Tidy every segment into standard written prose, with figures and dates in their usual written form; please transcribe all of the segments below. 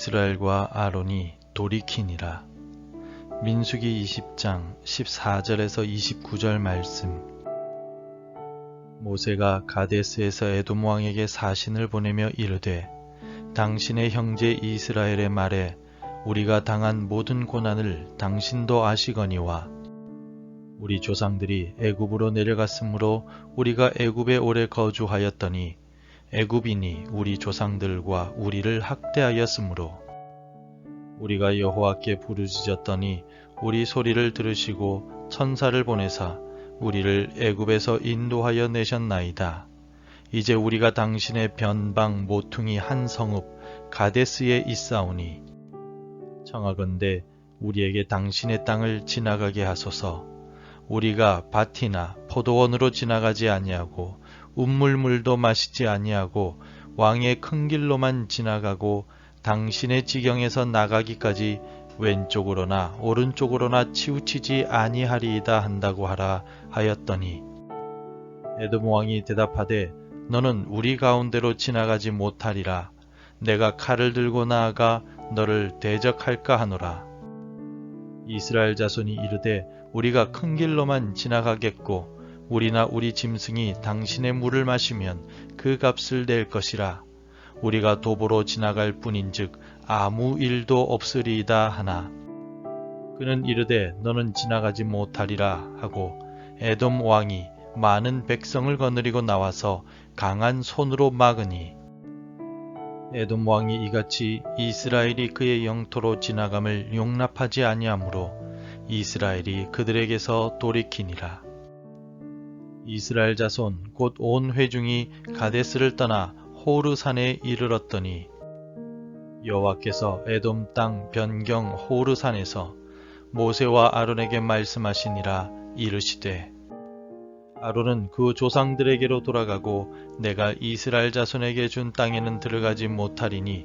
이스라엘과 아론이 돌이키니라. 민수기 20장 14절에서 29절 말씀. 모세가 가데스에서 에돔 왕에게 사신을 보내며 이르되 당신의 형제 이스라엘의 말에 우리가 당한 모든 고난을 당신도 아시거니와 우리 조상들이 애굽으로 내려갔으므로 우리가 애굽에 오래 거주하였더니 애굽인이 우리 조상들과 우리를 학대하였으므로 우리가 여호와께 부르짖었더니 우리 소리를 들으시고 천사를 보내사 우리를 애굽에서 인도하여 내셨나이다. 이제 우리가 당신의 변방 모퉁이 한 성읍 가데스에 있사오니 청하건대 우리에게 당신의 땅을 지나가게 하소서. 우리가 밭이나 포도원으로 지나가지 아니하고 운물물도 마시지 아니하고 왕의 큰 길로만 지나가고 당신의 지경에서 나가기까지 왼쪽으로나 오른쪽으로나 치우치지 아니하리이다 한다고 하라 하였더니 에돔 왕이 대답하되 너는 우리 가운데로 지나가지 못하리라. 내가 칼을 들고 나아가 너를 대적할까 하노라. 이스라엘 자손이 이르되 우리가 큰 길로만 지나가겠고 우리나 우리 짐승이 당신의 물을 마시면 그 값을 낼 것이라. 우리가 도보로 지나갈 뿐인즉 아무 일도 없으리이다 하나. 그는 이르되 너는 지나가지 못하리라 하고 에돔 왕이 많은 백성을 거느리고 나와서 강한 손으로 막으니 에돔 왕이 이같이 이스라엘이 그의 영토로 지나감을 용납하지 아니하므로 이스라엘이 그들에게서 돌이키니라. 이스라엘 자손 곧 온 회중이 가데스를 떠나 호르산에 이르렀더니 여호와께서 에돔 땅 변경 호르산에서 모세와 아론에게 말씀하시니라. 이르시되 아론은 그 조상들에게로 돌아가고 내가 이스라엘 자손에게 준 땅에는 들어가지 못하리니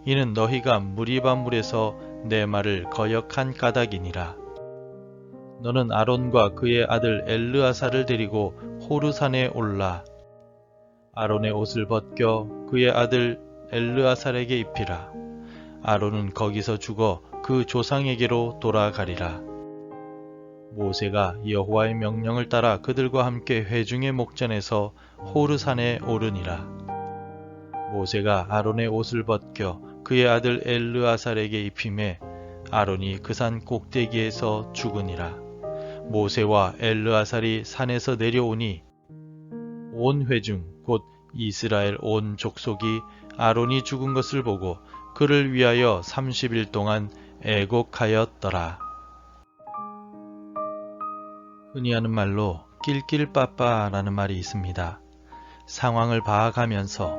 이는 너희가 무리바 물에서 내 말을 거역한 까닭이니라. 너는 아론과 그의 아들 엘르아사를 데리고 호르산에 올라 아론의 옷을 벗겨 그의 아들 엘르아살에게 입히라. 아론은 거기서 죽어 그 조상에게로 돌아가리라. 모세가 여호와의 명령을 따라 그들과 함께 회중의 목전에서 호르산에 오르니라. 모세가 아론의 옷을 벗겨 그의 아들 엘르아살에게 입히매 아론이 그 산 꼭대기에서 죽으니라. 모세와 엘르아살이 산에서 내려오니 온 회중 곧 이스라엘 온 족속이 아론이 죽은 것을 보고 그를 위하여 30일 동안 애곡하였더라. 흔히 하는 말로 낄낄빠빠라는 말이 있습니다. 상황을 봐가면서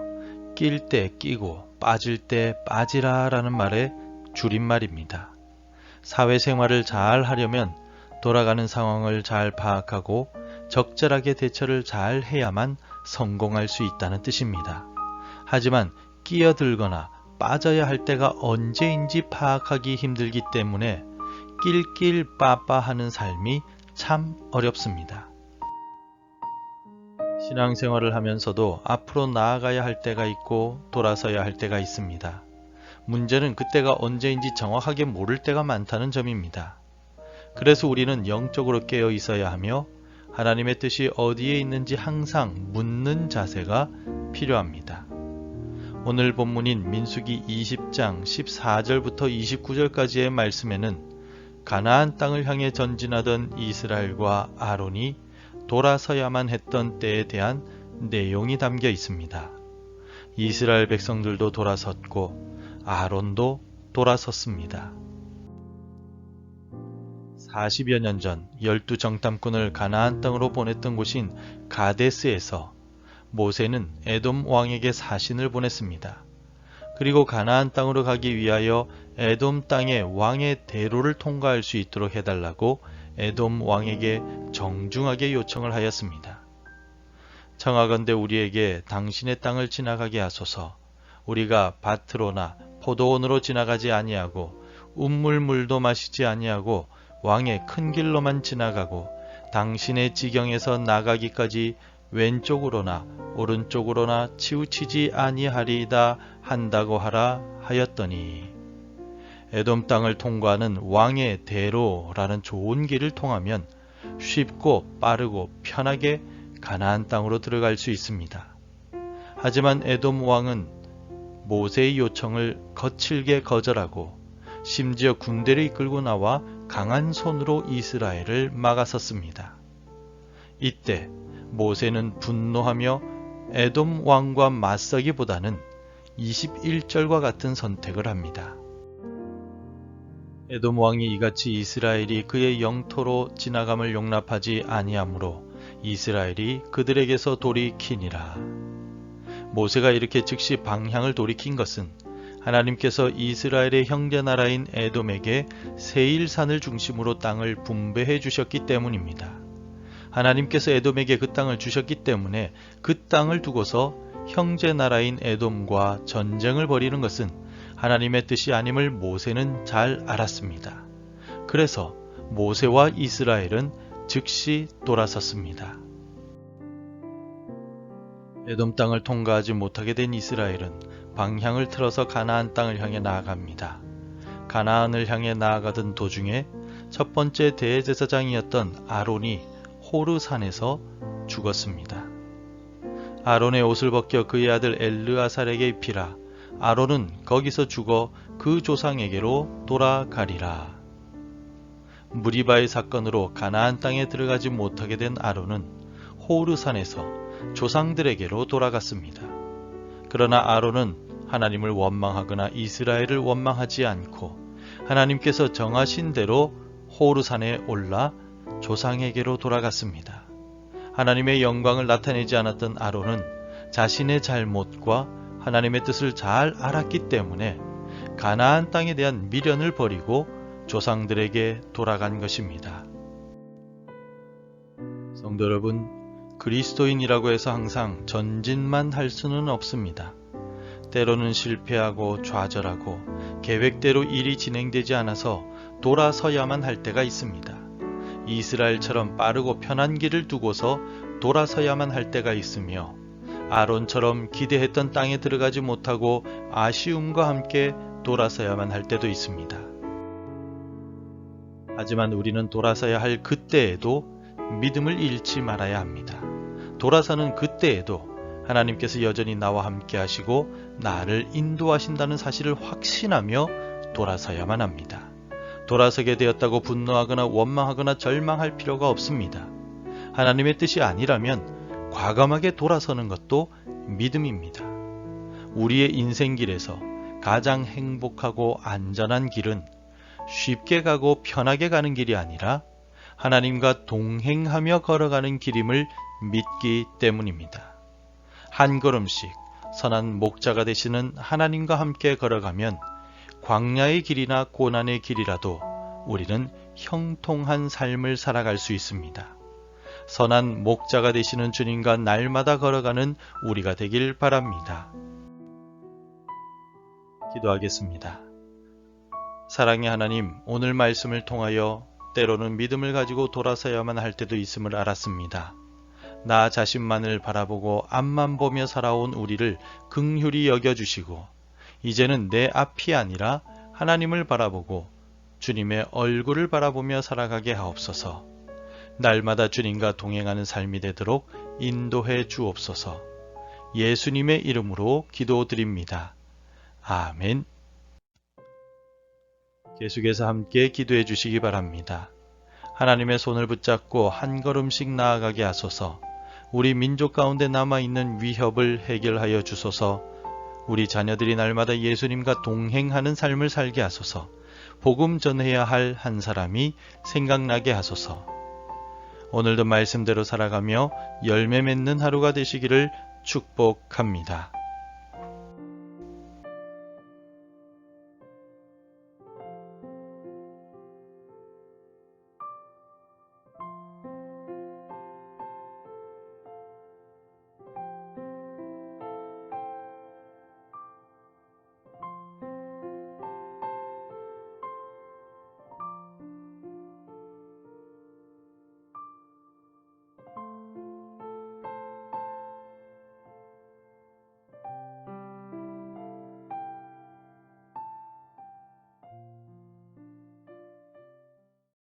낄 때 끼고 빠질 때 빠지라라는 말의 줄임말입니다. 사회생활을 잘 하려면 돌아가는 상황을 잘 파악하고 적절하게 대처를 잘 해야만 성공할 수 있다는 뜻입니다. 하지만 끼어들거나 빠져야 할 때가 언제인지 파악하기 힘들기 때문에 낄낄빠빠하는 삶이 참 어렵습니다. 신앙생활을 하면서도 앞으로 나아가야 할 때가 있고 돌아서야 할 때가 있습니다. 문제는 그때가 언제인지 정확하게 모를 때가 많다는 점입니다. 그래서 우리는 영적으로 깨어 있어야 하며 하나님의 뜻이 어디에 있는지 항상 묻는 자세가 필요합니다. 오늘 본문인 민수기 20장 14절부터 29절까지의 말씀에는 가나안 땅을 향해 전진하던 이스라엘과 아론이 돌아서야만 했던 때에 대한 내용이 담겨 있습니다. 이스라엘 백성들도 돌아섰고 아론도 돌아섰습니다. 40여 년 전 12정탐꾼을 가나안 땅으로 보냈던 곳인 가데스에서 모세는 에돔 왕에게 사신을 보냈습니다. 그리고 가나안 땅으로 가기 위하여 에돔 땅의 왕의 대로를 통과할 수 있도록 해달라고 에돔 왕에게 정중하게 요청을 하였습니다. 청하건대 우리에게 당신의 땅을 지나가게 하소서. 우리가 밭으로나 포도원으로 지나가지 아니하고 운물물도 마시지 아니하고 왕의 큰 길로만 지나가고 당신의 지경에서 나가기까지 왼쪽으로나 오른쪽으로나 치우치지 아니하리이다 한다고 하라 하였더니 에돔 땅을 통과하는 왕의 대로라는 좋은 길을 통하면 쉽고 빠르고 편하게 가나안 땅으로 들어갈 수 있습니다. 하지만 에돔 왕은 모세의 요청을 거칠게 거절하고 심지어 군대를 이끌고 나와 강한 손으로 이스라엘을 막아섰습니다. 이때 모세는 분노하며 에돔 왕과 맞서기보다는 21절과 같은 선택을 합니다. 에돔 왕이 이같이 이스라엘이 그의 영토로 지나감을 용납하지 아니하므로 이스라엘이 그들에게서 돌이키니라. 모세가 이렇게 즉시 방향을 돌이킨 것은 하나님께서 이스라엘의 형제나라인 에돔에게 세일산을 중심으로 땅을 분배해 주셨기 때문입니다. 하나님께서 에돔에게 그 땅을 주셨기 때문에 그 땅을 두고서 형제나라인 에돔과 전쟁을 벌이는 것은 하나님의 뜻이 아님을 모세는 잘 알았습니다. 그래서 모세와 이스라엘은 즉시 돌아섰습니다. 에돔 땅을 통과하지 못하게 된 이스라엘은 방향을 틀어서 가나안 땅을 향해 나아갑니다. 가나안을 향해 나아가던 도중에 첫 번째 대제사장이었던 아론이 호르산에서 죽었습니다. 아론의 옷을 벗겨 그의 아들 엘르아살에게 입히라. 아론은 거기서 죽어 그 조상에게로 돌아가리라. 무리바의 사건으로 가나안 땅에 들어가지 못하게 된 아론은 호르산에서 조상들에게로 돌아갔습니다. 그러나 아론은 하나님을 원망하거나 이스라엘을 원망하지 않고 하나님께서 정하신 대로 호르산에 올라 조상에게로 돌아갔습니다. 하나님의 영광을 나타내지 않았던 아론은 자신의 잘못과 하나님의 뜻을 잘 알았기 때문에 가나안 땅에 대한 미련을 버리고 조상들에게 돌아간 것입니다. 성도 여러분, 그리스도인이라고 해서 항상 전진만 할 수는 없습니다. 때로는 실패하고 좌절하고 계획대로 일이 진행되지 않아서 돌아서야만 할 때가 있습니다. 이스라엘처럼 빠르고 편한 길을 두고서 돌아서야만 할 때가 있으며 아론처럼 기대했던 땅에 들어가지 못하고 아쉬움과 함께 돌아서야만 할 때도 있습니다. 하지만 우리는 돌아서야 할 그때에도 믿음을 잃지 말아야 합니다. 돌아서는 그때에도 하나님께서 여전히 나와 함께 하시고 나를 인도하신다는 사실을 확신하며 돌아서야만 합니다. 돌아서게 되었다고 분노하거나 원망하거나 절망할 필요가 없습니다. 하나님의 뜻이 아니라면 과감하게 돌아서는 것도 믿음입니다. 우리의 인생길에서 가장 행복하고 안전한 길은 쉽게 가고 편하게 가는 길이 아니라 하나님과 동행하며 걸어가는 길임을 믿기 때문입니다. 한 걸음씩 선한 목자가 되시는 하나님과 함께 걸어가면 광야의 길이나 고난의 길이라도 우리는 형통한 삶을 살아갈 수 있습니다. 선한 목자가 되시는 주님과 날마다 걸어가는 우리가 되길 바랍니다. 기도하겠습니다. 사랑의 하나님, 오늘 말씀을 통하여 때로는 믿음을 가지고 돌아서야만 할 때도 있음을 알았습니다. 나 자신만을 바라보고 앞만 보며 살아온 우리를 긍휼히 여겨주시고 이제는 내 앞이 아니라 하나님을 바라보고 주님의 얼굴을 바라보며 살아가게 하옵소서. 날마다 주님과 동행하는 삶이 되도록 인도해 주옵소서. 예수님의 이름으로 기도드립니다. 아멘. 계속해서 함께 기도해 주시기 바랍니다. 하나님의 손을 붙잡고 한 걸음씩 나아가게 하소서. 우리 민족 가운데 남아있는 위협을 해결하여 주소서. 우리 자녀들이 날마다 예수님과 동행하는 삶을 살게 하소서. 복음 전해야 할 한 사람이 생각나게 하소서. 오늘도 말씀대로 살아가며 열매 맺는 하루가 되시기를 축복합니다.